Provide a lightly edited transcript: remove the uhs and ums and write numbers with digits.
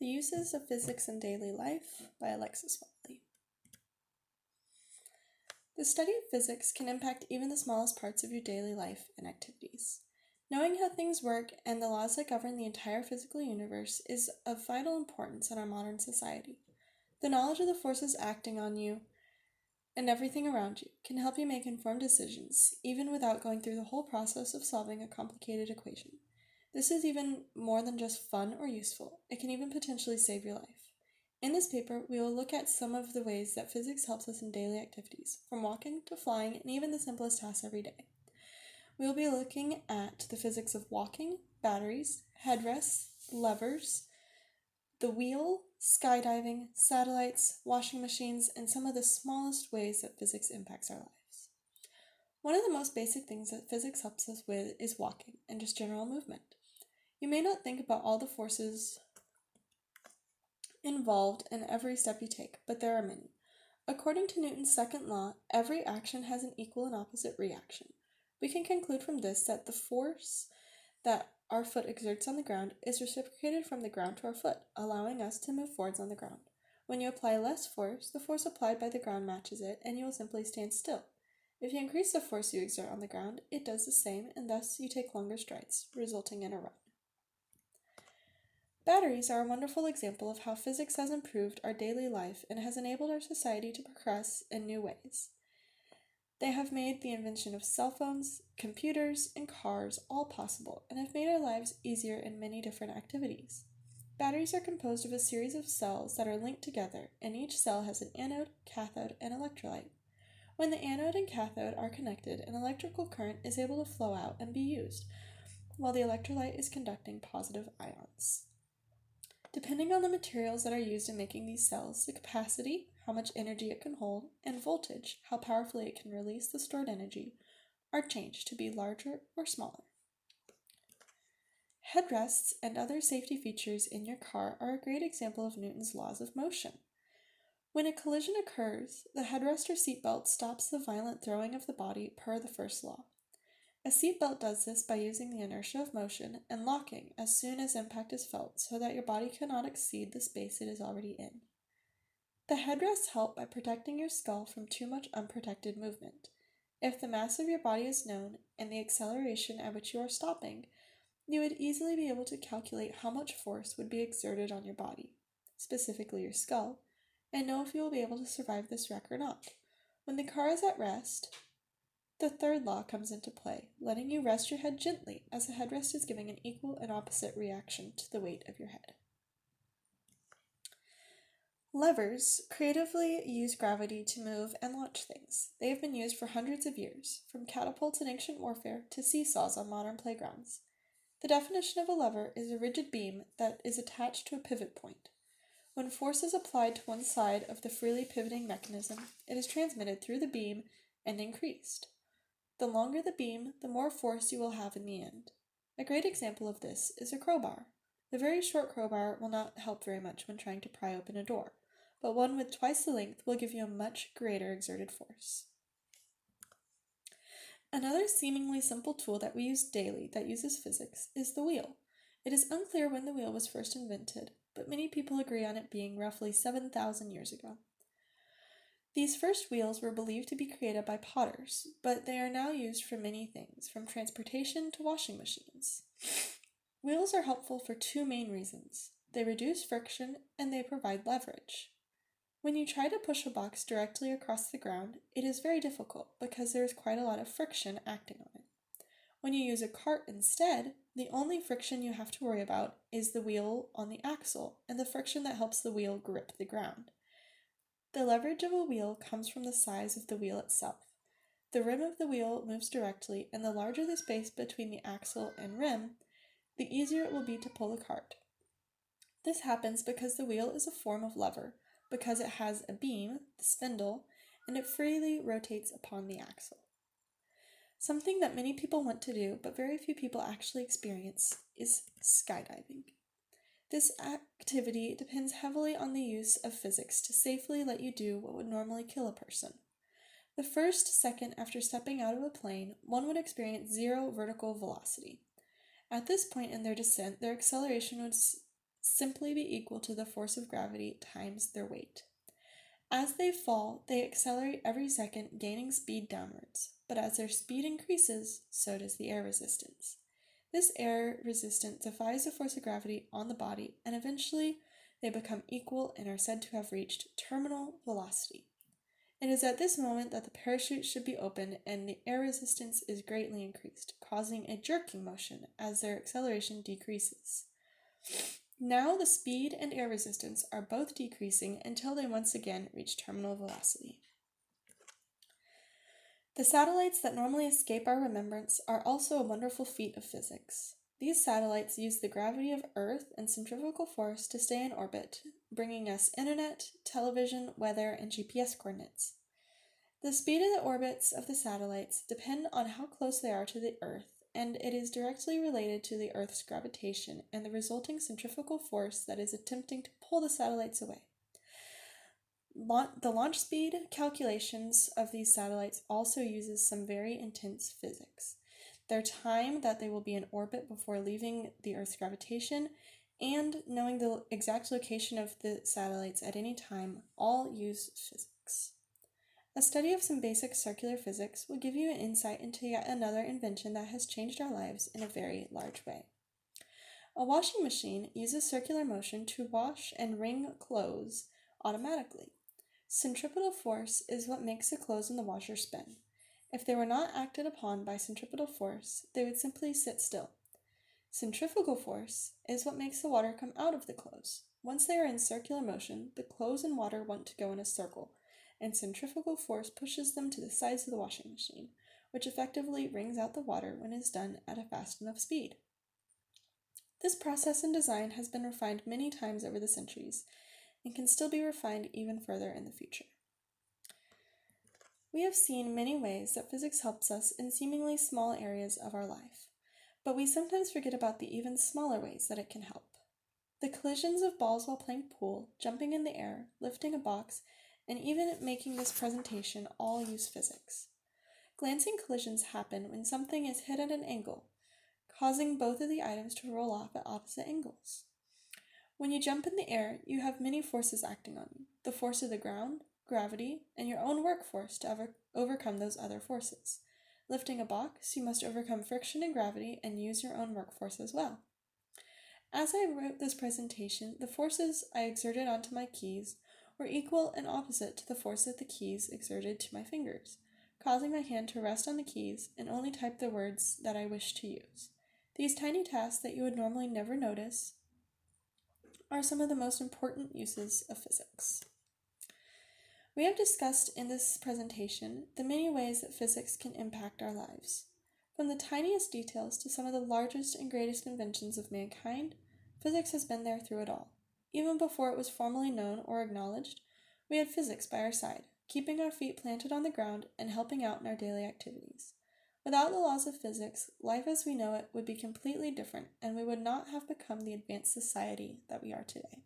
The Uses of Physics in Daily Life by Alexis Wiley. The study of physics can impact even the smallest parts of your daily life and activities. Knowing how things work and the laws that govern the entire physical universe is of vital importance in our modern society. The knowledge of the forces acting on you and everything around you can help you make informed decisions, even without going through the whole process of solving a complicated equation. This is even more than just fun or useful. It can even potentially save your life. In this paper, we will look at some of the ways that physics helps us in daily activities, from walking to flying and even the simplest tasks every day. We will be looking at the physics of walking, batteries, headrests, levers, the wheel, skydiving, satellites, washing machines, and some of the smallest ways that physics impacts our lives. One of the most basic things that physics helps us with is walking and just general movement. You may not think about all the forces involved in every step you take, but there are many. According to Newton's second law, every action has an equal and opposite reaction. We can conclude from this that the force that our foot exerts on the ground is reciprocated from the ground to our foot, allowing us to move forwards on the ground. When you apply less force, the force applied by the ground matches it, and you will simply stand still. If you increase the force you exert on the ground, it does the same, and thus you take longer strides, resulting in a run. Batteries are a wonderful example of how physics has improved our daily life and has enabled our society to progress in new ways. They have made the invention of cell phones, computers, and cars all possible, and have made our lives easier in many different activities. Batteries are composed of a series of cells that are linked together, and each cell has an anode, cathode, and electrolyte. When the anode and cathode are connected, an electrical current is able to flow out and be used, while the electrolyte is conducting positive ions. Depending on the materials that are used in making these cells, the capacity, how much energy it can hold, and voltage, how powerfully it can release the stored energy, are changed to be larger or smaller. Headrests and other safety features in your car are a great example of Newton's laws of motion. When a collision occurs, the headrest or seatbelt stops the violent throwing of the body per the first law. A seatbelt does this by using the inertia of motion and locking as soon as impact is felt so that your body cannot exceed the space it is already in. The headrests help by protecting your skull from too much unprotected movement. If the mass of your body is known and the acceleration at which you are stopping, you would easily be able to calculate how much force would be exerted on your body, specifically your skull, and know if you will be able to survive this wreck or not. When the car is at rest, the third law comes into play, letting you rest your head gently as the headrest is giving an equal and opposite reaction to the weight of your head. Levers creatively use gravity to move and launch things. They have been used for hundreds of years, from catapults in ancient warfare to seesaws on modern playgrounds. The definition of a lever is a rigid beam that is attached to a pivot point. When force is applied to one side of the freely pivoting mechanism, it is transmitted through the beam and increased. The longer the beam, the more force you will have in the end. A great example of this is a crowbar. The very short crowbar will not help very much when trying to pry open a door, but one with twice the length will give you a much greater exerted force. Another seemingly simple tool that we use daily that uses physics is the wheel. It is unclear when the wheel was first invented, but many people agree on it being roughly 7,000 years ago. These first wheels were believed to be created by potters, but they are now used for many things, from transportation to washing machines. Wheels are helpful for two main reasons. They reduce friction and they provide leverage. When you try to push a box directly across the ground, it is very difficult because there is quite a lot of friction acting on it. When you use a cart instead, the only friction you have to worry about is the wheel on the axle and the friction that helps the wheel grip the ground. The leverage of a wheel comes from the size of the wheel itself. The rim of the wheel moves directly, and the larger the space between the axle and rim, the easier it will be to pull the cart. This happens because the wheel is a form of lever, because it has a beam, the spindle, and it freely rotates upon the axle. Something that many people want to do, but very few people actually experience, is skydiving. This activity depends heavily on the use of physics to safely let you do what would normally kill a person. The first second after stepping out of a plane, one would experience zero vertical velocity. At this point in their descent, their acceleration would simply be equal to the force of gravity times their weight. As they fall, they accelerate every second, gaining speed downwards, but as their speed increases, so does the air resistance. This air resistance defies the force of gravity on the body, and eventually they become equal and are said to have reached terminal velocity. It is at this moment that the parachute should be opened and the air resistance is greatly increased, causing a jerking motion as their acceleration decreases. Now the speed and air resistance are both decreasing until they once again reach terminal velocity. The satellites that normally escape our remembrance are also a wonderful feat of physics. These satellites use the gravity of Earth and centrifugal force to stay in orbit, bringing us internet, television, weather, and GPS coordinates. The speed of the orbits of the satellites depend on how close they are to the Earth, and it is directly related to the Earth's gravitation and the resulting centrifugal force that is attempting to pull the satellites away. The launch speed calculations of these satellites also uses some very intense physics. Their time that they will be in orbit before leaving the Earth's gravitation, and knowing the exact location of the satellites at any time all use physics. A study of some basic circular physics will give you an insight into yet another invention that has changed our lives in a very large way. A washing machine uses circular motion to wash and wring clothes automatically. Centripetal force is what makes the clothes in the washer spin. If they were not acted upon by centripetal force, they would simply sit still. Centrifugal force is what makes the water come out of the clothes. Once they are in circular motion, the clothes and water want to go in a circle, and centrifugal force pushes them to the sides of the washing machine, which effectively wrings out the water when it is done at a fast enough speed. This process and design has been refined many times over the centuries, and can still be refined even further in the future. We have seen many ways that physics helps us in seemingly small areas of our life, but we sometimes forget about the even smaller ways that it can help. The collisions of balls while playing pool, jumping in the air, lifting a box, and even making this presentation all use physics. Glancing collisions happen when something is hit at an angle, causing both of the items to roll off at opposite angles. When you jump in the air, you have many forces acting on you: the force of the ground, gravity, and your own work force to overcome those other forces. Lifting a box, you must overcome friction and gravity and use your own work force as well. As I wrote this presentation, the forces I exerted onto my keys were equal and opposite to the force that the keys exerted to my fingers, causing my hand to rest on the keys and only type the words that I wished to use. These tiny tasks that you would normally never notice are some of the most important uses of physics. We have discussed in this presentation the many ways that physics can impact our lives. From the tiniest details to some of the largest and greatest inventions of mankind, physics has been there through it all. Even before it was formally known or acknowledged, we had physics by our side, keeping our feet planted on the ground and helping out in our daily activities. Without the laws of physics, life as we know it would be completely different, and we would not have become the advanced society that we are today.